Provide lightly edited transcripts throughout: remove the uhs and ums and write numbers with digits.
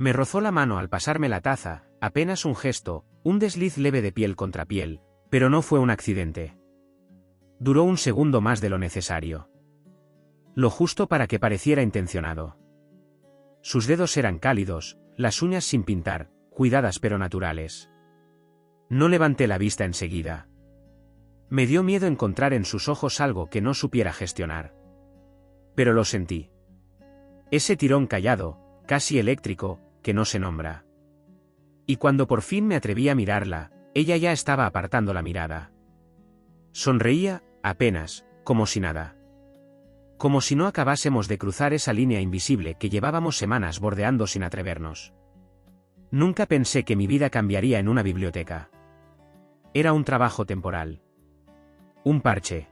Me rozó la mano al pasarme la taza, apenas un gesto, un desliz leve de piel contra piel, pero no fue un accidente. Duró un segundo más de lo necesario. Lo justo para que pareciera intencionado. Sus dedos eran cálidos, las uñas sin pintar, cuidadas pero naturales. No levanté la vista enseguida. Me dio miedo encontrar en sus ojos algo que no supiera gestionar. Pero lo sentí. Ese tirón callado, casi eléctrico, que no se nombra. Y cuando por fin me atreví a mirarla, ella ya estaba apartando la mirada. Sonreía, apenas, como si nada. Como si no acabásemos de cruzar esa línea invisible que llevábamos semanas bordeando sin atrevernos. Nunca pensé que mi vida cambiaría en una biblioteca. Era un trabajo temporal. Un parche.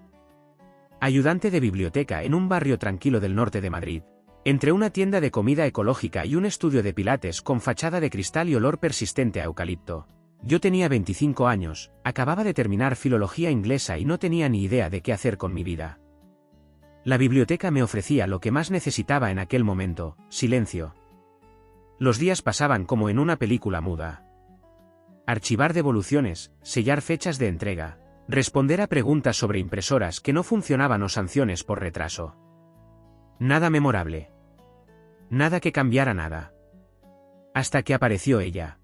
Ayudante de biblioteca en un barrio tranquilo del norte de Madrid. Entre una tienda de comida ecológica y un estudio de pilates con fachada de cristal y olor persistente a eucalipto. Yo tenía 25 años, acababa de terminar filología inglesa y no tenía ni idea de qué hacer con mi vida. La biblioteca me ofrecía lo que más necesitaba en aquel momento: silencio. Los días pasaban como en una película muda. Archivar devoluciones, sellar fechas de entrega, responder a preguntas sobre impresoras que no funcionaban o sanciones por retraso. Nada memorable. Nada que cambiara nada. Hasta que apareció ella.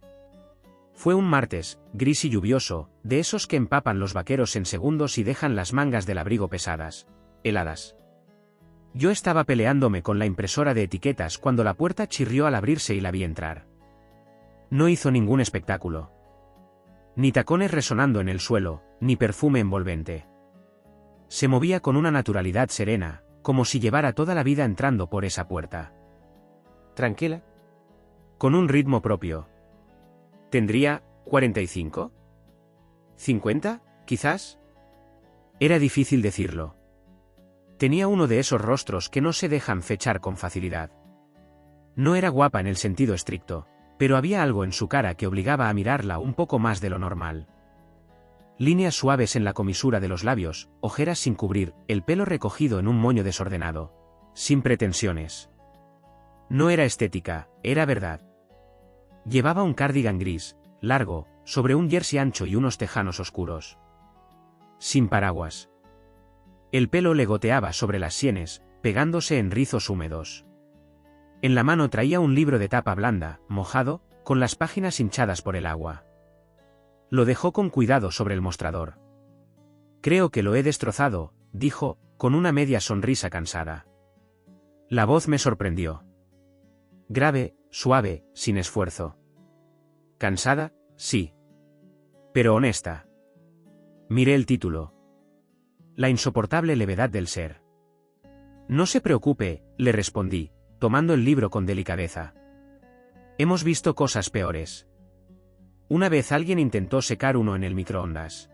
Fue un martes, gris y lluvioso, de esos que empapan los vaqueros en segundos y dejan las mangas del abrigo pesadas, heladas. Yo estaba peleándome con la impresora de etiquetas cuando la puerta chirrió al abrirse y la vi entrar. No hizo ningún espectáculo. Ni tacones resonando en el suelo, ni perfume envolvente. Se movía con una naturalidad serena, como si llevara toda la vida entrando por esa puerta. ¿Tranquila? Con un ritmo propio. ¿Tendría 45? ¿50, quizás? Era difícil decirlo. Tenía uno de esos rostros que no se dejan fechar con facilidad. No era guapa en el sentido estricto, pero había algo en su cara que obligaba a mirarla un poco más de lo normal. Líneas suaves en la comisura de los labios, ojeras sin cubrir, el pelo recogido en un moño desordenado. Sin pretensiones. No era estética, era verdad. Llevaba un cardigan gris, largo, sobre un jersey ancho y unos tejanos oscuros. Sin paraguas. El pelo le goteaba sobre las sienes, pegándose en rizos húmedos. En la mano traía un libro de tapa blanda, mojado, con las páginas hinchadas por el agua. Lo dejó con cuidado sobre el mostrador. Creo que lo he destrozado, dijo, con una media sonrisa cansada. La voz me sorprendió. Grave, suave, sin esfuerzo. ¿Cansada? Sí. Pero honesta. Miré el título. La insoportable levedad del ser. No se preocupe, le respondí, tomando el libro con delicadeza. Hemos visto cosas peores. Una vez alguien intentó secar uno en el microondas.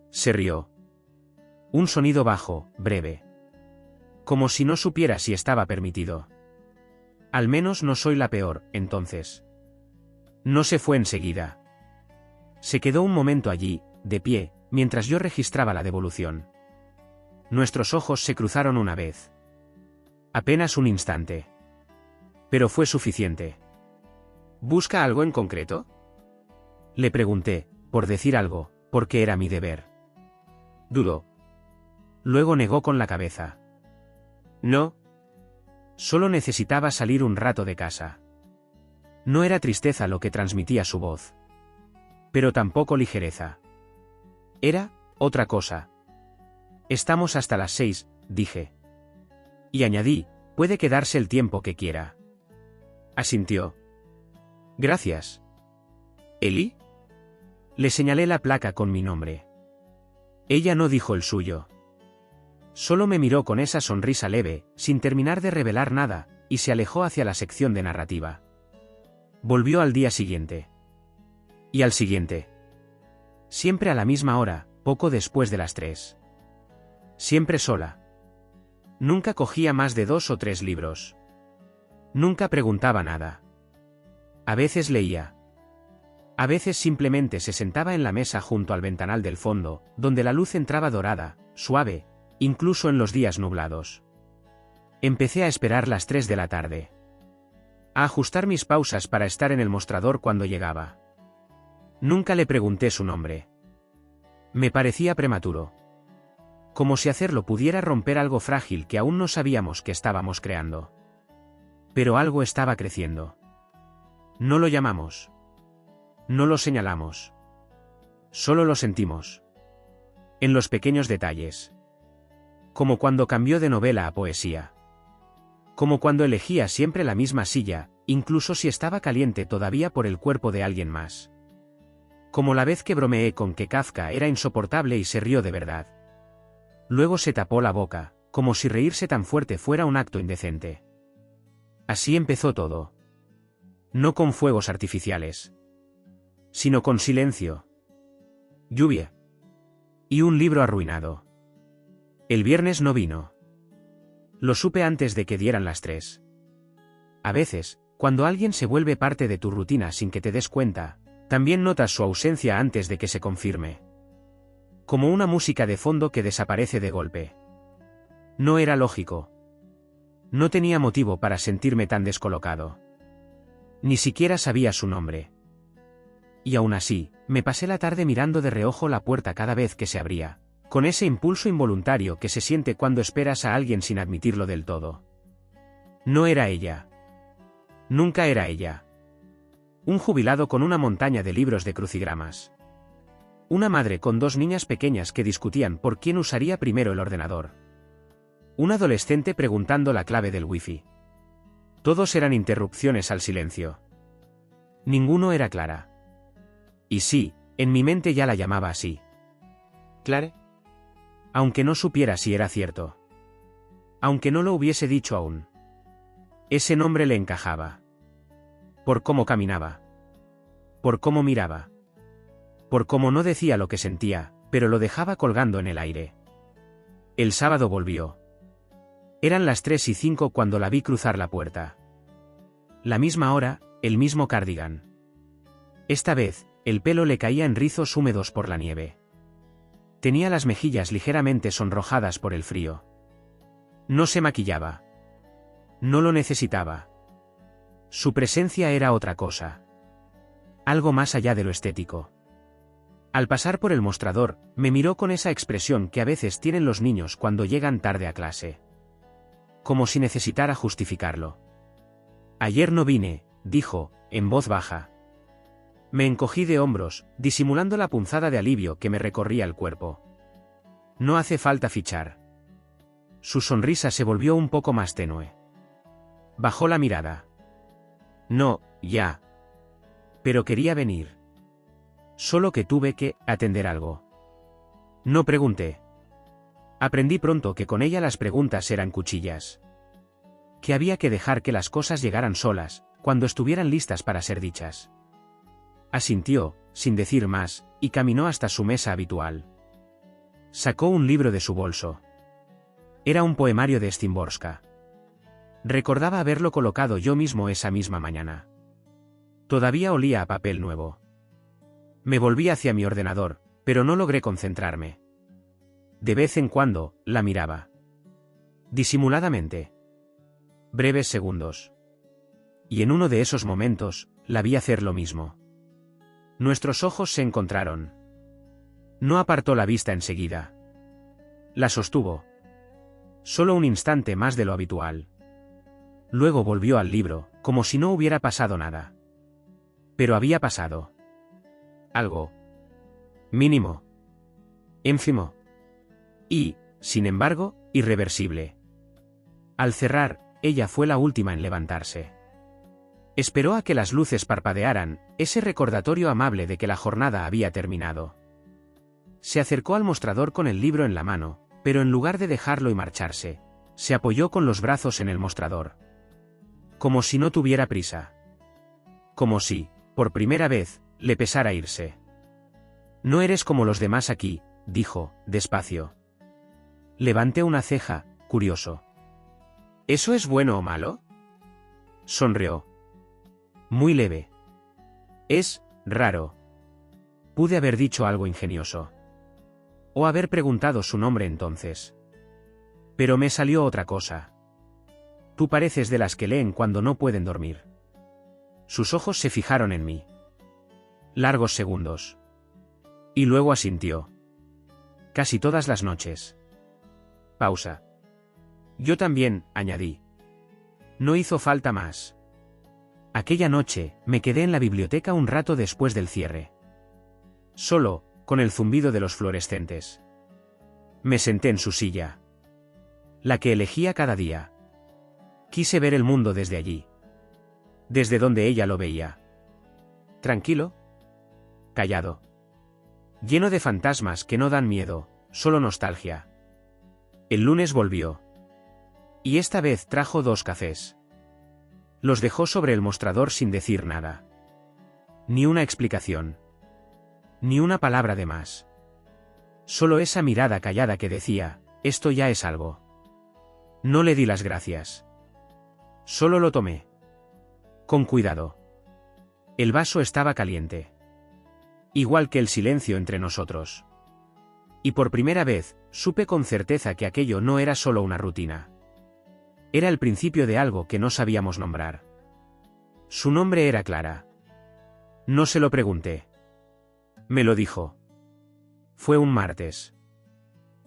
Se rió. Un sonido bajo, breve. Como si no supiera si estaba permitido. Al menos no soy la peor, entonces. No se fue enseguida. Se quedó un momento allí, de pie, mientras yo registraba la devolución. Nuestros ojos se cruzaron una vez. Apenas un instante. Pero fue suficiente. ¿Busca algo en concreto? Le pregunté, por decir algo, porque era mi deber. Dudó. Luego negó con la cabeza. No. Solo necesitaba salir un rato de casa. No era tristeza lo que transmitía su voz. Pero tampoco ligereza. Era otra cosa. Estamos hasta las 6, dije. Y añadí, puede quedarse el tiempo que quiera. Asintió. Gracias. ¿Eli? Le señalé la placa con mi nombre. Ella no dijo el suyo. Solo me miró con esa sonrisa leve, sin terminar de revelar nada, y se alejó hacia la sección de narrativa. Volvió al día siguiente. Y al siguiente. Siempre a la misma hora, poco después de las 3. Siempre sola. Nunca cogía más de 2 o 3 libros. Nunca preguntaba nada. A veces leía. A veces simplemente se sentaba en la mesa junto al ventanal del fondo, donde la luz entraba dorada, suave, incluso en los días nublados. Empecé a esperar las 3 de la tarde. a ajustar mis pausas para estar en el mostrador cuando llegaba. Nunca le pregunté su nombre. Me parecía prematuro. Como si hacerlo pudiera romper algo frágil que aún no sabíamos que estábamos creando. Pero algo estaba creciendo. No lo llamamos. No lo señalamos. Solo lo sentimos. En los pequeños detalles. Como cuando cambió de novela a poesía. Como cuando elegía siempre la misma silla, incluso si estaba caliente todavía por el cuerpo de alguien más. Como la vez que bromeé con que Kafka era insoportable y se rió de verdad. Luego se tapó la boca, como si reírse tan fuerte fuera un acto indecente. Así empezó todo. No con fuegos artificiales, sino con silencio, lluvia y un libro arruinado. El viernes no vino. Lo supe antes de que dieran las 3. A veces, cuando alguien se vuelve parte de tu rutina sin que te des cuenta, también notas su ausencia antes de que se confirme. Como una música de fondo que desaparece de golpe. No era lógico. No tenía motivo para sentirme tan descolocado. Ni siquiera sabía su nombre. Y aún así, me pasé la tarde mirando de reojo la puerta cada vez que se abría, con ese impulso involuntario que se siente cuando esperas a alguien sin admitirlo del todo. No era ella. Nunca era ella. Un jubilado con una montaña de libros de crucigramas. Una madre con 2 niñas pequeñas que discutían por quién usaría primero el ordenador. Un adolescente preguntando la clave del wifi. Todos eran interrupciones al silencio. Ninguno era Clara. Y sí, en mi mente ya la llamaba así. ¿Clare? Aunque no supiera si era cierto. Aunque no lo hubiese dicho aún. Ese nombre le encajaba. Por cómo caminaba. Por cómo miraba. Por cómo no decía lo que sentía, pero lo dejaba colgando en el aire. El sábado volvió. Eran las 3:05 cuando la vi cruzar la puerta. La misma hora, el mismo cardigan. Esta vez, el pelo le caía en rizos húmedos por la nieve. Tenía las mejillas ligeramente sonrojadas por el frío. No se maquillaba. No lo necesitaba. Su presencia era otra cosa. Algo más allá de lo estético. Al pasar por el mostrador, me miró con esa expresión que a veces tienen los niños cuando llegan tarde a clase. Como si necesitara justificarlo. Ayer no vine, dijo, en voz baja. Me encogí de hombros, disimulando la punzada de alivio que me recorría el cuerpo. No hace falta fichar. Su sonrisa se volvió un poco más tenue. Bajó la mirada. No, ya. Pero quería venir. Solo que tuve que atender algo. No pregunté. Aprendí pronto que con ella las preguntas eran cuchillas. Que había que dejar que las cosas llegaran solas, cuando estuvieran listas para ser dichas. Asintió, sin decir más, y caminó hasta su mesa habitual. Sacó un libro de su bolso. Era un poemario de Szymborska. Recordaba haberlo colocado yo mismo esa misma mañana. Todavía olía a papel nuevo. Me volví hacia mi ordenador, pero no logré concentrarme. De vez en cuando, la miraba. Disimuladamente. Breves segundos. Y en uno de esos momentos, la vi hacer lo mismo. Nuestros ojos se encontraron. No apartó la vista enseguida. La sostuvo. Solo un instante más de lo habitual. Luego volvió al libro, como si no hubiera pasado nada. Pero había pasado. Algo. Mínimo. Ínfimo. Y, sin embargo, irreversible. Al cerrar, ella fue la última en levantarse. Esperó a que las luces parpadearan, ese recordatorio amable de que la jornada había terminado. Se acercó al mostrador con el libro en la mano, pero en lugar de dejarlo y marcharse, se apoyó con los brazos en el mostrador. Como si no tuviera prisa. Como si, por primera vez, le pesara irse. No eres como los demás aquí, dijo, despacio. Levanté una ceja, curioso. ¿Eso es bueno o malo? Sonrió. Muy leve. Es raro. Pude haber dicho algo ingenioso. O haber preguntado su nombre entonces. Pero me salió otra cosa. Tú pareces de las que leen cuando no pueden dormir. Sus ojos se fijaron en mí. Largos segundos. Y luego asintió. Casi todas las noches. Pausa. Yo también, añadí. No hizo falta más. Aquella noche, me quedé en la biblioteca un rato después del cierre. Solo, con el zumbido de los fluorescentes. Me senté en su silla. La que elegía cada día. Quise ver el mundo desde allí. Desde donde ella lo veía. Tranquilo. Callado. Lleno de fantasmas que no dan miedo, solo nostalgia. El lunes volvió. Y esta vez trajo 2 cafés. Los dejó sobre el mostrador sin decir nada. Ni una explicación. Ni una palabra de más. Solo esa mirada callada que decía, esto ya es algo. No le di las gracias. Solo lo tomé. Con cuidado. El vaso estaba caliente. Igual que el silencio entre nosotros. Y por primera vez, supe con certeza que aquello no era solo una rutina. Era el principio de algo que no sabíamos nombrar. Su nombre era Clara. No se lo pregunté. Me lo dijo. Fue un martes.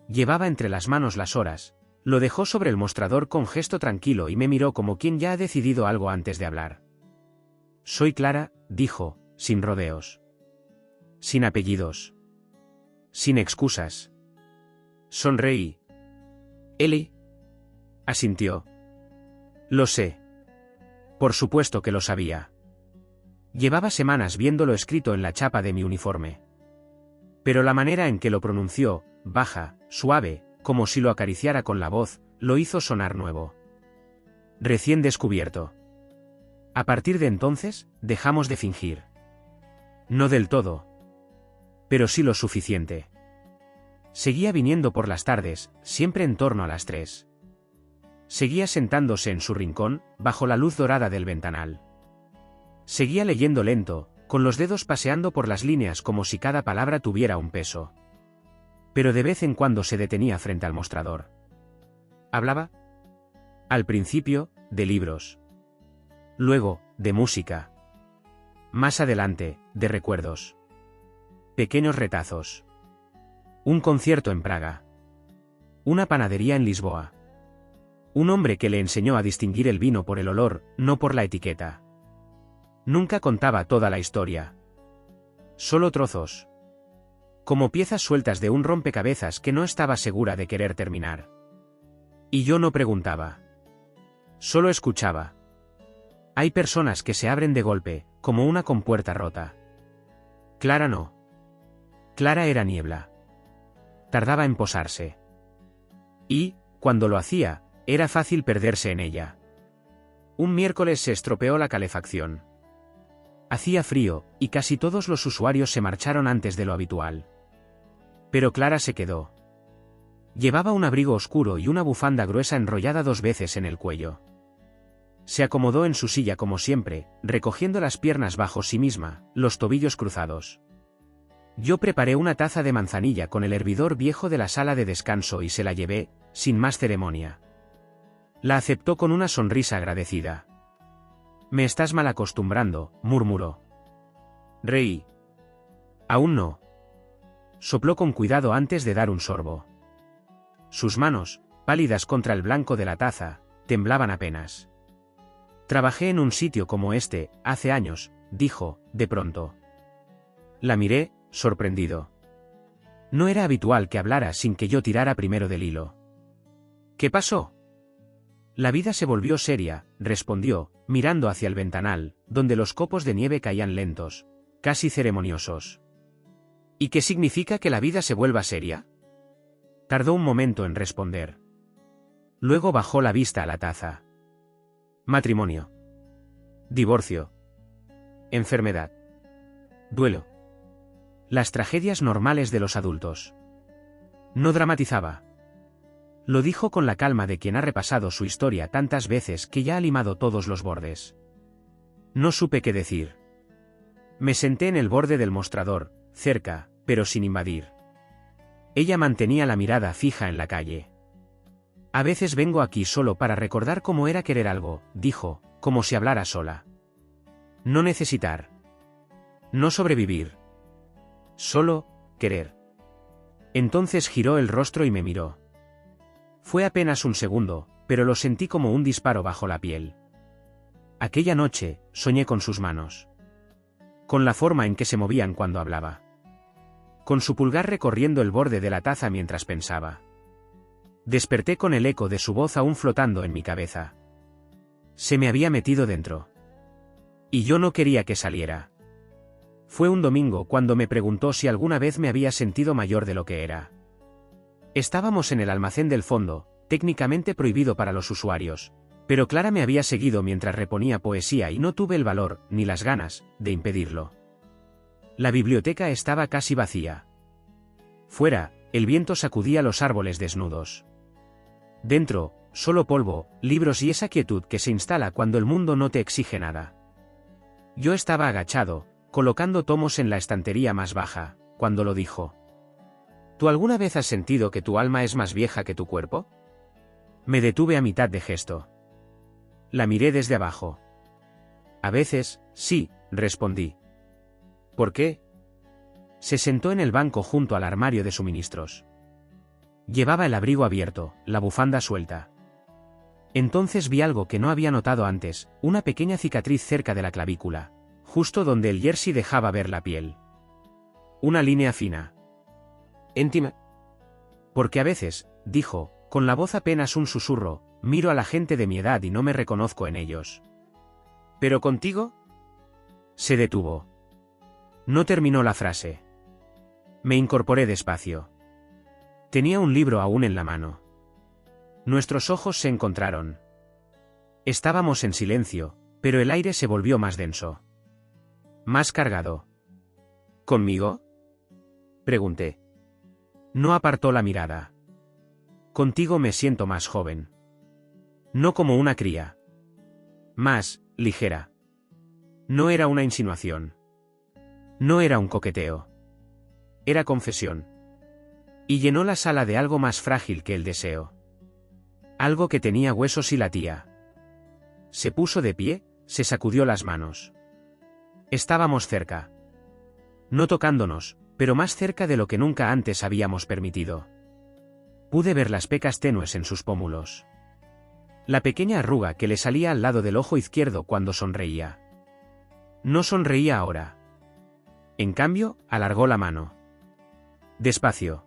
Llevaba entre las manos las horas, lo dejó sobre el mostrador con gesto tranquilo y me miró como quien ya ha decidido algo antes de hablar. Soy Clara, dijo, sin rodeos. Sin apellidos. Sin excusas. Sonreí. Eli. Asintió. Lo sé. Por supuesto que lo sabía. Llevaba semanas viéndolo escrito en la chapa de mi uniforme. Pero la manera en que lo pronunció, baja, suave, como si lo acariciara con la voz, lo hizo sonar nuevo. Recién descubierto. A partir de entonces, dejamos de fingir. No del todo. Pero sí lo suficiente. Seguía viniendo por las tardes, siempre en torno a las 3. Seguía sentándose en su rincón, bajo la luz dorada del ventanal. Seguía leyendo lento, con los dedos paseando por las líneas como si cada palabra tuviera un peso. Pero de vez en cuando se detenía frente al mostrador. ¿Hablaba? Al principio, de libros. Luego, de música. Más adelante, de recuerdos. Pequeños retazos. Un concierto en Praga. Una panadería en Lisboa. Un hombre que le enseñó a distinguir el vino por el olor, no por la etiqueta. Nunca contaba toda la historia. Solo trozos. Como piezas sueltas de un rompecabezas que no estaba segura de querer terminar. Y yo no preguntaba. Solo escuchaba. Hay personas que se abren de golpe, como una compuerta rota. Clara no. Clara era niebla. Tardaba en posarse. Y, cuando lo hacía, era fácil perderse en ella. Un miércoles se estropeó la calefacción. Hacía frío, y casi todos los usuarios se marcharon antes de lo habitual. Pero Clara se quedó. Llevaba un abrigo oscuro y una bufanda gruesa enrollada 2 veces en el cuello. Se acomodó en su silla como siempre, recogiendo las piernas bajo sí misma, los tobillos cruzados. Yo preparé una taza de manzanilla con el hervidor viejo de la sala de descanso y se la llevé, sin más ceremonia. La aceptó con una sonrisa agradecida. Me estás mal acostumbrando, murmuró. Reí. Aún no. Sopló con cuidado antes de dar un sorbo. Sus manos, pálidas contra el blanco de la taza, temblaban apenas. Trabajé en un sitio como este, hace años, dijo, de pronto. La miré, sorprendido. No era habitual que hablara sin que yo tirara primero del hilo. ¿Qué pasó? La vida se volvió seria, respondió, mirando hacia el ventanal, donde los copos de nieve caían lentos, casi ceremoniosos. ¿Y qué significa que la vida se vuelva seria? Tardó un momento en responder. Luego bajó la vista a la taza. Matrimonio. Divorcio. Enfermedad. Duelo. Las tragedias normales de los adultos. No dramatizaba. Lo dijo con la calma de quien ha repasado su historia tantas veces que ya ha limado todos los bordes. No supe qué decir. Me senté en el borde del mostrador, cerca, pero sin invadir. Ella mantenía la mirada fija en la calle. A veces vengo aquí solo para recordar cómo era querer algo, dijo, como si hablara sola. No necesitar. No sobrevivir. Solo, querer. Entonces giró el rostro y me miró. Fue apenas un segundo, pero lo sentí como un disparo bajo la piel. Aquella noche, soñé con sus manos. Con la forma en que se movían cuando hablaba. Con su pulgar recorriendo el borde de la taza mientras pensaba. Desperté con el eco de su voz aún flotando en mi cabeza. Se me había metido dentro. Y yo no quería que saliera. Fue un domingo cuando me preguntó si alguna vez me había sentido mayor de lo que era. Estábamos en el almacén del fondo, técnicamente prohibido para los usuarios, pero Clara me había seguido mientras reponía poesía y no tuve el valor, ni las ganas, de impedirlo. La biblioteca estaba casi vacía. Fuera, el viento sacudía los árboles desnudos. Dentro, solo polvo, libros y esa quietud que se instala cuando el mundo no te exige nada. Yo estaba agachado, colocando tomos en la estantería más baja, cuando lo dijo. ¿Tú alguna vez has sentido que tu alma es más vieja que tu cuerpo? Me detuve a mitad de gesto. La miré desde abajo. A veces, sí, respondí. ¿Por qué? Se sentó en el banco junto al armario de suministros. Llevaba el abrigo abierto, la bufanda suelta. Entonces vi algo que no había notado antes, una pequeña cicatriz cerca de la clavícula, justo donde el jersey dejaba ver la piel. Una línea fina. Íntima. Porque a veces, dijo, con la voz apenas un susurro, miro a la gente de mi edad y no me reconozco en ellos. ¿Pero contigo? Se detuvo. No terminó la frase. Me incorporé despacio. Tenía un libro aún en la mano. Nuestros ojos se encontraron. Estábamos en silencio, pero el aire se volvió más denso. Más cargado. ¿Conmigo? Pregunté. No apartó la mirada. Contigo me siento más joven. No como una cría. Más, ligera. No era una insinuación. No era un coqueteo. Era confesión. Y llenó la sala de algo más frágil que el deseo. Algo que tenía huesos y latía. Se puso de pie, se sacudió las manos. Estábamos cerca. No tocándonos, pero más cerca de lo que nunca antes habíamos permitido. Pude ver las pecas tenues en sus pómulos. La pequeña arruga que le salía al lado del ojo izquierdo cuando sonreía. No sonreía ahora. En cambio, alargó la mano. Despacio.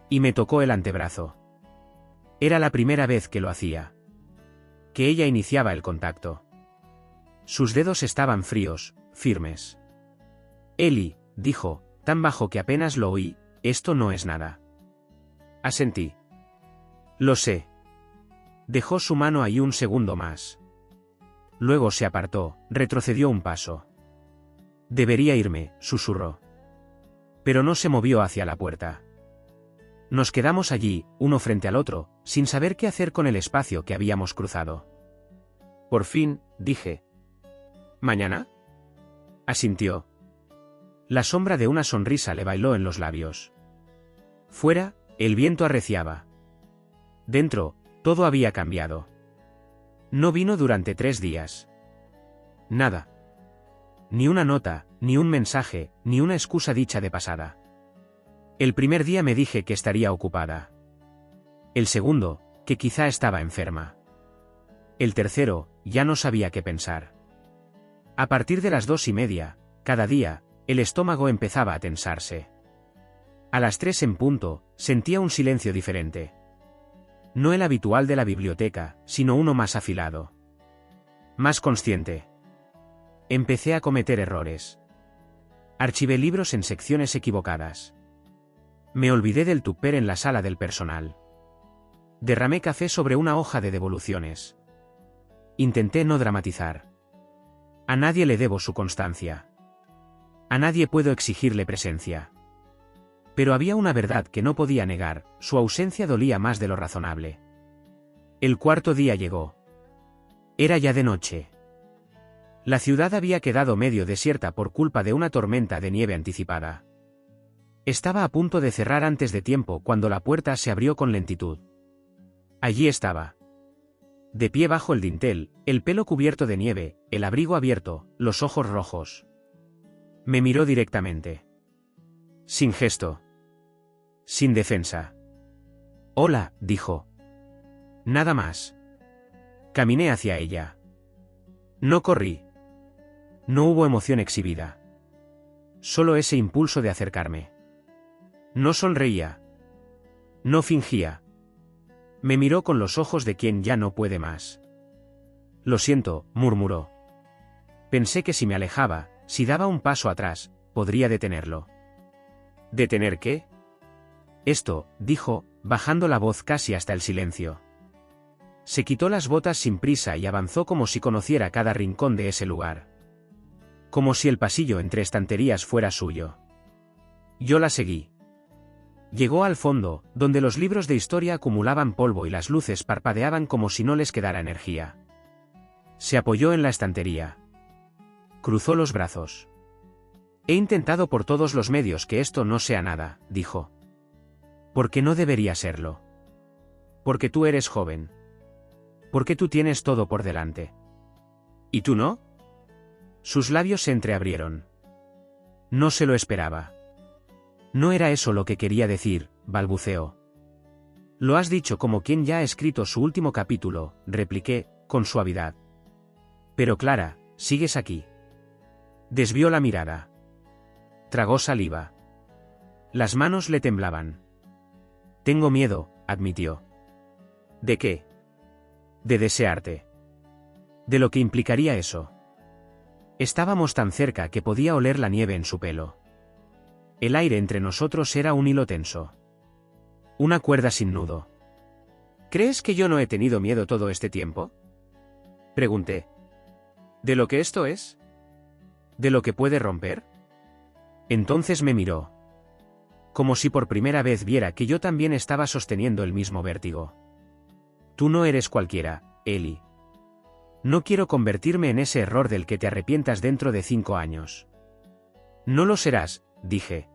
Y me tocó el antebrazo. Era la primera vez que lo hacía. Que ella iniciaba el contacto. Sus dedos estaban fríos, firmes. Eli, dijo, tan bajo que apenas lo oí, esto no es nada. Asentí. Lo sé. Dejó su mano ahí un segundo más. Luego se apartó, retrocedió un paso. Debería irme, susurró. Pero no se movió hacia la puerta. Nos quedamos allí, uno frente al otro, sin saber qué hacer con el espacio que habíamos cruzado. Por fin, dije. ¿Mañana? Asintió. La sombra de una sonrisa le bailó en los labios. Fuera, el viento arreciaba. Dentro, todo había cambiado. No vino durante 3 días. Nada. Ni una nota, ni un mensaje, ni una excusa dicha de pasada. El primer día me dije que estaría ocupada. El segundo, que quizá estaba enferma. El tercero, ya no sabía qué pensar. A partir de las 2:30, cada día, el estómago empezaba a tensarse. A las 3 en punto, sentía un silencio diferente. No el habitual de la biblioteca, sino uno más afilado. Más consciente. Empecé a cometer errores. Archivé libros en secciones equivocadas. Me olvidé del tupper en la sala del personal. Derramé café sobre una hoja de devoluciones. Intenté no dramatizar. A nadie le debo su constancia. A nadie puedo exigirle presencia. Pero había una verdad que no podía negar, su ausencia dolía más de lo razonable. El 4.º día llegó. Era ya de noche. La ciudad había quedado medio desierta por culpa de una tormenta de nieve anticipada. Estaba a punto de cerrar antes de tiempo cuando la puerta se abrió con lentitud. Allí estaba. de pie bajo el dintel, el pelo cubierto de nieve, el abrigo abierto, los ojos rojos. Me miró directamente. Sin gesto. Sin defensa. Hola, dijo. Nada más. Caminé hacia ella. No corrí. No hubo emoción exhibida. Solo ese impulso de acercarme. No sonreía. No fingía. Me miró con los ojos de quien ya no puede más. Lo siento, murmuró. Pensé que si me alejaba, si daba un paso atrás, podría detenerlo. ¿Detener qué? Esto, dijo, bajando la voz casi hasta el silencio. Se quitó las botas sin prisa y avanzó como si conociera cada rincón de ese lugar. Como si el pasillo entre estanterías fuera suyo. Yo la seguí. Llegó al fondo, donde los libros de historia acumulaban polvo y las luces parpadeaban como si no les quedara energía. Se apoyó en la estantería. Cruzó los brazos. He intentado por todos los medios que esto no sea nada, dijo. Porque no debería serlo. Porque tú eres joven. Porque tú tienes todo por delante. ¿Y tú no? Sus labios se entreabrieron. No se lo esperaba. No era eso lo que quería decir, balbuceó. Lo has dicho como quien ya ha escrito su último capítulo, repliqué, con suavidad. Pero Clara, sigues aquí. Desvió la mirada. Tragó saliva. Las manos le temblaban. Tengo miedo, admitió. ¿De qué? De desearte. De lo que implicaría eso. Estábamos tan cerca que podía oler la nieve en su pelo. El aire entre nosotros era un hilo tenso. Una cuerda sin nudo. ¿Crees que yo no he tenido miedo todo este tiempo? Pregunté. ¿De lo que esto es? ¿De lo que puede romper? Entonces me miró. Como si por primera vez viera que yo también estaba sosteniendo el mismo vértigo. Tú no eres cualquiera, Ellie. No quiero convertirme en ese error del que te arrepientas dentro de 5 años. No lo serás, dije.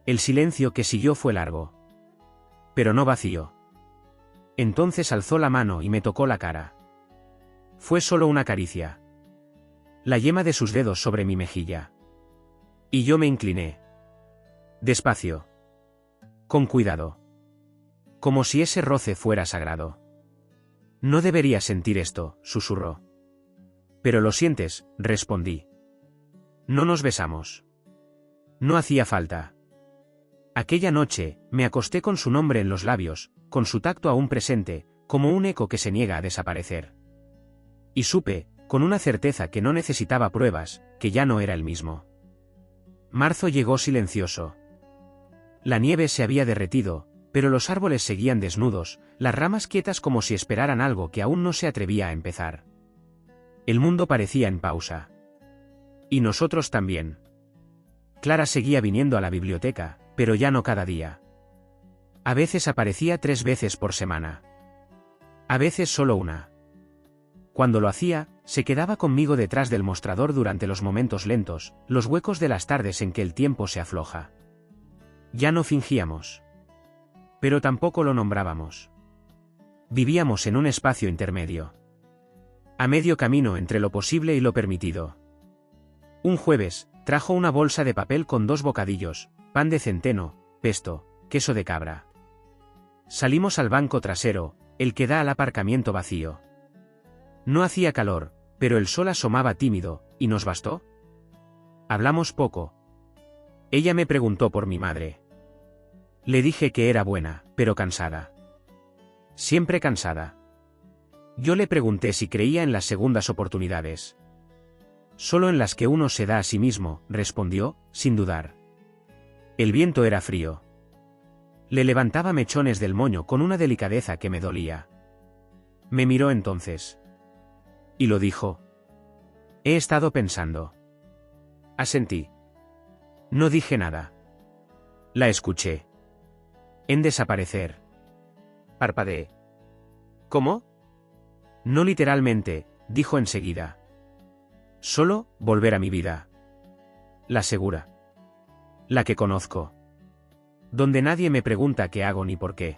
El silencio que siguió fue largo. Pero no vacío. Entonces alzó la mano y me tocó la cara. Fue solo una caricia. La yema de sus dedos sobre mi mejilla. Y yo me incliné. Despacio. Con cuidado. Como si ese roce fuera sagrado. No deberías sentir esto, susurró. Pero lo sientes, respondí. No nos besamos. No hacía falta. Aquella noche, me acosté con su nombre en los labios, con su tacto aún presente, como un eco que se niega a desaparecer. Y supe, con una certeza que no necesitaba pruebas, que ya no era el mismo. Marzo llegó silencioso. La nieve se había derretido, pero los árboles seguían desnudos, las ramas quietas como si esperaran algo que aún no se atrevía a empezar. El mundo parecía en pausa. Y nosotros también. Clara seguía viniendo a la biblioteca, pero ya no cada día. A veces aparecía 3 veces por semana. A veces solo una. Cuando lo hacía, se quedaba conmigo detrás del mostrador durante los momentos lentos, los huecos de las tardes en que el tiempo se afloja. Ya no fingíamos. Pero tampoco lo nombrábamos. Vivíamos en un espacio intermedio. A medio camino entre lo posible y lo permitido. Un jueves, trajo una bolsa de papel con 2 bocadillos, pan de centeno, pesto, queso de cabra. Salimos al banco trasero, el que da al aparcamiento vacío. No hacía calor, pero el sol asomaba tímido, y nos bastó. Hablamos poco. Ella me preguntó por mi madre. Le dije que era buena, pero cansada. Siempre cansada. Yo le pregunté si creía en las segundas oportunidades. Solo en las que uno se da a sí mismo, respondió, sin dudar. El viento era frío. Le levantaba mechones del moño con una delicadeza que me dolía. Me miró entonces. Y lo dijo. He estado pensando. Asentí. No dije nada. La escuché. En desaparecer. Parpadeé. ¿Cómo? No literalmente, dijo enseguida. Solo, volver a mi vida. La segura. La que conozco. Donde nadie me pregunta qué hago ni por qué.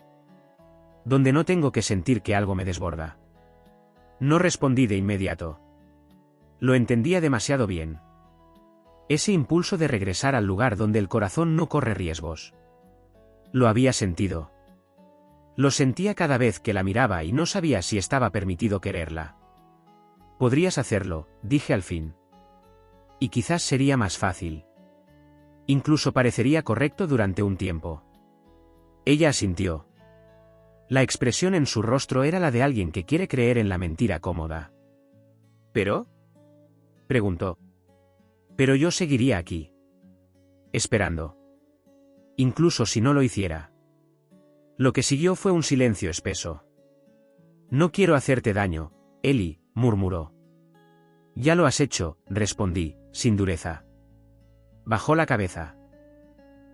Donde no tengo que sentir que algo me desborda. No respondí de inmediato. Lo entendía demasiado bien. Ese impulso de regresar al lugar donde el corazón no corre riesgos. Lo había sentido. Lo sentía cada vez que la miraba y no sabía si estaba permitido quererla. Podrías hacerlo, dije al fin. Y quizás sería más fácil. Incluso parecería correcto durante un tiempo. Ella asintió. La expresión en su rostro era la de alguien que quiere creer en la mentira cómoda. ¿Pero? Preguntó. Pero yo seguiría aquí. Esperando. Incluso si no lo hiciera. Lo que siguió fue un silencio espeso. No quiero hacerte daño, Ellie, murmuró. Ya lo has hecho, respondí, sin dureza. Bajó la cabeza.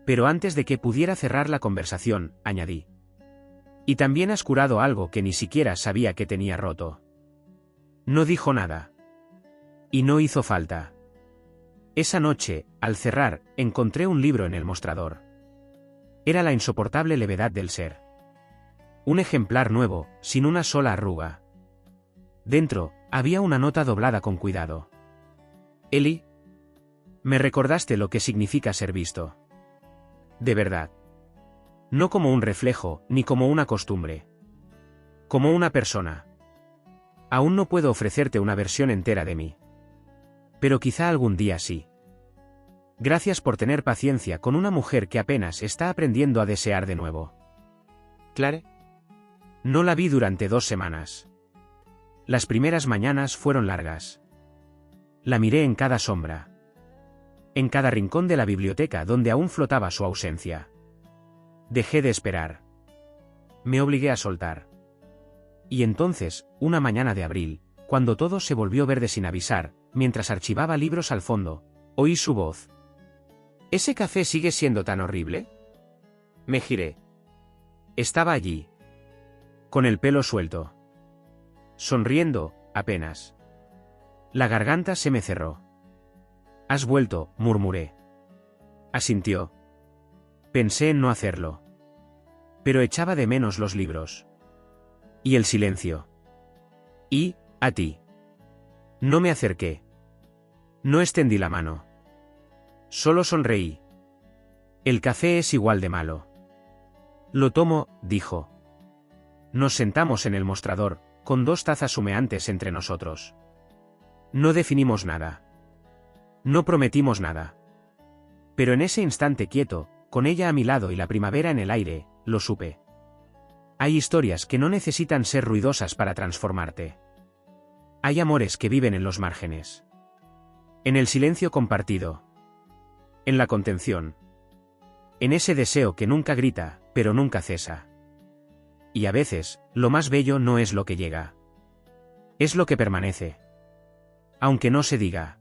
Pero antes de que pudiera cerrar la conversación, añadí. Y también has curado algo que ni siquiera sabía que tenía roto. No dijo nada. Y no hizo falta. Esa noche, al cerrar, encontré un libro en el mostrador. Era la insoportable levedad del ser. Un ejemplar nuevo, sin una sola arruga. Dentro, había una nota doblada con cuidado. Ellie, me recordaste lo que significa ser visto. De verdad. No como un reflejo, ni como una costumbre. Como una persona. Aún no puedo ofrecerte una versión entera de mí. Pero quizá algún día sí. Gracias por tener paciencia con una mujer que apenas está aprendiendo a desear de nuevo. ¿Clare? No la vi durante 2 semanas. Las primeras mañanas fueron largas. La miré en cada sombra. En cada rincón de la biblioteca donde aún flotaba su ausencia. Dejé de esperar. Me obligué a soltar. Y entonces, una mañana de abril, cuando todo se volvió verde sin avisar, mientras archivaba libros al fondo, oí su voz. ¿Ese café sigue siendo tan horrible? Me giré. Estaba allí. Con el pelo suelto. Sonriendo, apenas. La garganta se me cerró. Has vuelto, murmuré. Asintió. Pensé en no hacerlo. Pero echaba de menos los libros. Y el silencio. Y, a ti. No me acerqué. No extendí la mano. Solo sonreí. El café es igual de malo. Lo tomo, dijo. Nos sentamos en el mostrador, con 2 tazas humeantes entre nosotros. No definimos nada. No prometimos nada. Pero en ese instante quieto, con ella a mi lado y la primavera en el aire, lo supe. Hay historias que no necesitan ser ruidosas para transformarte. Hay amores que viven en los márgenes. En el silencio compartido. En la contención. En ese deseo que nunca grita, pero nunca cesa. Y a veces, lo más bello no es lo que llega. Es lo que permanece. Aunque no se diga.